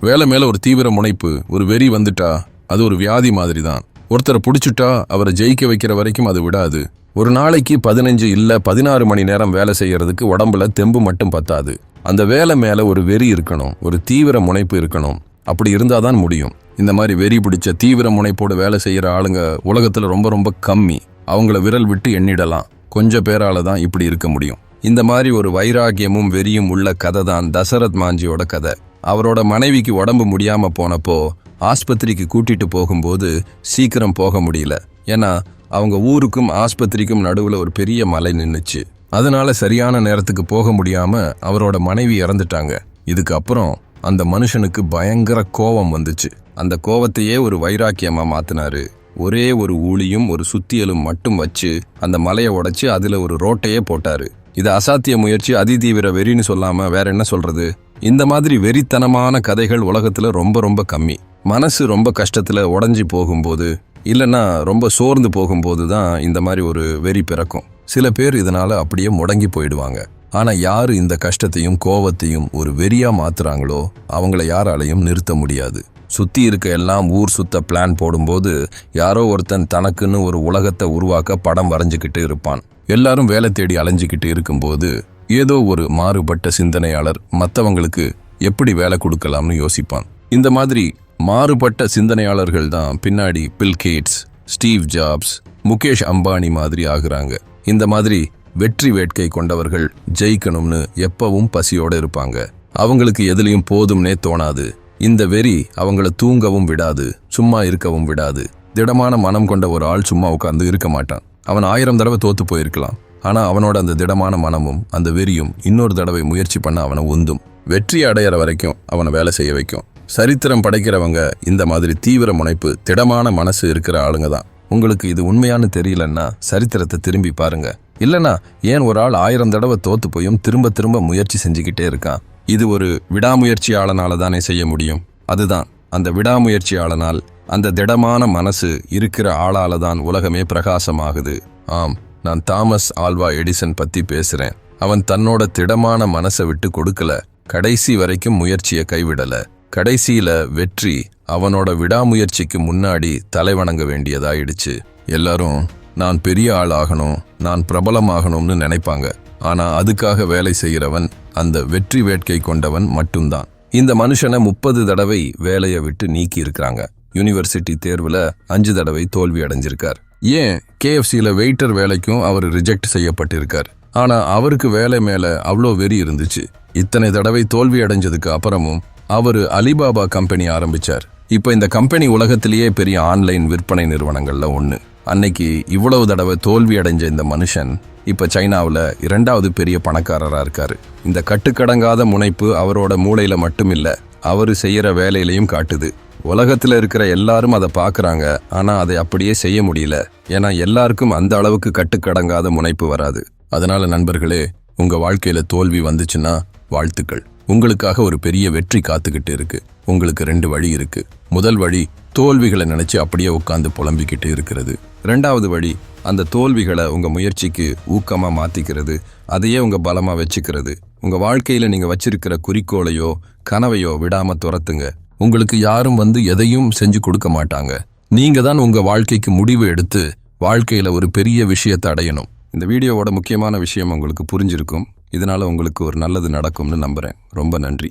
வேலை மேல ஒரு தீவிர முனைப்பு, ஒரு வெறி வந்துட்டா அது ஒரு வியாதி மாதிரி தான். ஒருத்தரை பிடிச்சிட்டா அவரை ஜெயிக்க வைக்கிற வரைக்கும் அது விடாது. ஒரு நாளைக்கு 15 இல்ல 16 மணி நேரம் வேலை செய்யறதுக்கு உடம்புல தெம்பு மட்டும் பத்தாது. அந்த வேலை மேல ஒரு வெறி இருக்கணும், ஒரு தீவிர முனைப்பு இருக்கணும். அப்படி இருந்தாதான் முடியும். இந்த மாதிரி வெறி பிடிச்ச தீவிர முனைப்போடு வேலை செய்யற ஆளுங்க உலகத்துல ரொம்ப ரொம்ப கம்மி. அவங்கள விரல் விட்டு எண்ணிடலாம். கொஞ்சம் பேரால தான் இப்படி இருக்க முடியும். இந்த மாதிரி ஒரு வைராகியமும் வெறியும் உள்ள கதை தான் தசரத் மாஞ்சியோட கதை. அவரோட மனைவிக்கு உடம்பு முடியாம போனப்போ ஆஸ்பத்திரிக்கு கூட்டிட்டு போகும்போது சீக்கிரம் போக முடியல. ஏன்னா அவங்க ஊருக்கும் ஆஸ்பத்திரிக்கும் நடுவுல ஒரு பெரிய மலை நின்னுச்சு. அதனால சரியான நேரத்துக்கு போக முடியாம அவரோட மனைவி இறந்துட்டாங்க. இதுக்கு அப்புறம் அந்த மனுஷனுக்கு பயங்கர கோபம் வந்துச்சு. அந்த கோவத்தையே ஒரு வைராக்கியமா மாத்தினாரு. ஒரே ஒரு ஊழியும் ஒரு சுத்தியலும் மட்டும் வச்சு அந்த மலையை உடைச்சு அதுல ஒரு ரோட்டையே போட்டாரு. இது அசாத்திய முயற்சி, அதிதீவிர வெறின்னு சொல்லாம வேற என்ன சொல்றது? இந்த மாதிரி வெறித்தனமான கதைகள் உலகத்துல ரொம்ப ரொம்ப கம்மி. மனசு ரொம்ப கஷ்டத்துல உடைஞ்சி போகும்போது, இல்லைன்னா ரொம்ப சோர்ந்து போகும்போது தான் இந்த மாதிரி ஒரு வெறி பிறக்கும். சில பேர் இதனால அப்படியே முடங்கி போயிடுவாங்க. ஆனா யாரு இந்த கஷ்டத்தையும் கோவத்தையும் ஒரு வெறியா மாத்துறாங்களோ அவங்கள யாராலையும் நிறுத்த முடியாது. சுத்தி இருக்க எல்லாம் ஊர் சுத்த பிளான் போடும்போது யாரோ ஒருத்தன் தனக்குன்னு ஒரு உலகத்தை உருவாக்க படம் வரைஞ்சுக்கிட்டு இருப்பான். எல்லாரும் வேலை தேடி அலைஞ்சிக்கிட்டு இருக்கும்போது ஏதோ ஒரு மாறுபட்ட சிந்தனையாளர் மற்றவங்களுக்கு எப்படி வேலை கொடுக்கலாம்னு யோசிப்பான். இந்த மாதிரி மாறுபட்ட சிந்தனையாளர்கள் தான் பின்னாடி Bill Gates, Steve Jobs, Mukesh Ambani மாதிரி ஆகுறாங்க. இந்த மாதிரி வெற்றி வேட்கை கொண்டவர்கள் ஜெயிக்கணும்னு எப்பவும் பசியோட இருப்பாங்க. அவங்களுக்கு எதுலையும் போதும்னே தோணாது. இந்த வெறி அவங்கள தூங்கவும் விடாது, சும்மா இருக்கவும் விடாது. திடமான மனம் கொண்ட ஒரு ஆள் சும்மா உட்கார்ந்து இருக்க மாட்டான். அவன் 1000 தடவை தோத்து போயிருக்கலாம். ஆனா அவனோட அந்த திடமான மனமும் அந்த வெறியும் இன்னொரு தடவை முயற்சி பண்ண அவனை உந்தும். வெற்றி அடையிற வரைக்கும் அவனை வேலை செய்ய வைக்கும். சரித்திரம் படைக்கிறவங்க இந்த மாதிரி தீவிர முனைப்பு, திடமான மனசு இருக்கிற ஆளுங்க தான். உங்களுக்கு இது உண்மையானு தெரியலன்னா சரித்திரத்தை திரும்பி பாருங்க. இல்லனா ஏன் ஒரு ஆள் 1000 தடவை தோத்து போயும் திரும்ப திரும்ப முயற்சி செஞ்சுக்கிட்டே இருக்கான்? இது ஒரு விடாமுயற்சியாளனால தானே செய்ய முடியும். அதுதான் அந்த விடாமுயற்சியாளனால், அந்த திடமான மனசு இருக்கிற ஆளால தான் உலகமே பிரகாசமாகுது. ஆம், நான் தாமஸ் ஆல்வா எடிசன் பத்தி பேசுறேன். அவன் தன்னோட திடமான மனசை விட்டு கொடுக்கல, கடைசி வரைக்கும் முயற்சியை கைவிடல. கடைசியில வெற்றி அவனோட விடாமுயற்சிக்கு முன்னாடி தலைவணங்க வேண்டியதாயிடுச்சு. எல்லாரும் நான் பெரிய ஆள் ஆகணும், நான் பிரபலமாகணும்னு நினைப்பாங்க. ஆனா அதுக்காக வேலை செய்கிறவன் அந்த வெற்றி வேட்கை கொண்டவன் மட்டும்தான். இந்த மனுஷனை 30 தடவை வேலையை விட்டு நீக்கி இருக்கிறாங்க. யூனிவர்சிட்டி தேர்வுல 5 தடவை தோல்வி அடைஞ்சிருக்கார். ஏன் KFCல வெயிட்டர் வேலைக்கும் அவர் ரிஜெக்ட் செய்யப்பட்டிருக்கார். ஆனா அவருக்கு வேலை மேல அவ்வளோ வெறி இருந்துச்சு. இத்தனை தடவை தோல்வி அடைஞ்சதுக்கு அப்புறமும் அவரு அலிபாபா கம்பெனி ஆரம்பிச்சார். இப்ப இந்த கம்பெனி உலகத்திலேயே பெரிய ஆன்லைன் விற்பனை நிறுவனங்கள்ல ஒண்ணு. அன்னைக்கு இவ்வளவு தடவை தோல்வி அடைஞ்ச இந்த மனுஷன் இப்ப சைனாவில் 2வது பெரிய பணக்காரரா இருக்காரு. இந்த கட்டுக்கடங்காத முனைப்பு அவரோட மூளையில மட்டும் இல்ல, அவரு செய்யற வேலையிலையும் காட்டுது. உலகத்துல இருக்கிற எல்லாரும் அதை பாக்குறாங்க. ஆனா அதை அப்படியே செய்ய முடியல. ஏன்னா எல்லாருக்கும் அந்த அளவுக்கு கட்டுக்கடங்காத முனைப்பு வராது. அதனால நண்பர்களே, உங்க வாழ்க்கையில தோல்வி வந்துச்சுன்னா வாழ்த்துக்கள். உங்களுக்காக ஒரு பெரிய வெற்றி காத்துக்கிட்டு இருக்கு. உங்களுக்கு 2 வழி இருக்கு. முதல் வழி தோல்விகளை நினைச்சு அப்படியே உட்கார்ந்து புலம்பிக்கிட்டு இருக்கிறது. 2வது வழி அந்த தோல்விகளை உங்க முயற்சிக்கு ஊக்கமா மாத்திக்கிறது, அதையே உங்க பலமா வச்சுக்கிறது. உங்க வாழ்க்கையில நீங்க வச்சிருக்கிற குறிக்கோளையோ கனவையோ விடாம துரத்துங்க. உங்களுக்கு யாரும் எதையும் செஞ்சு கொடுக்க மாட்டாங்க. நீங்க தான் உங்க வாழ்க்கைக்கு முடிவு எடுத்து வாழ்க்கையில ஒரு பெரிய விஷயத்தை அடையணும். இந்த வீடியோவோட முக்கியமான விஷயம் உங்களுக்கு புரிஞ்சிருக்கும். இதனால உங்களுக்கு ஒரு நல்லது நடக்கும்னு நம்புறேன். ரொம்ப நன்றி.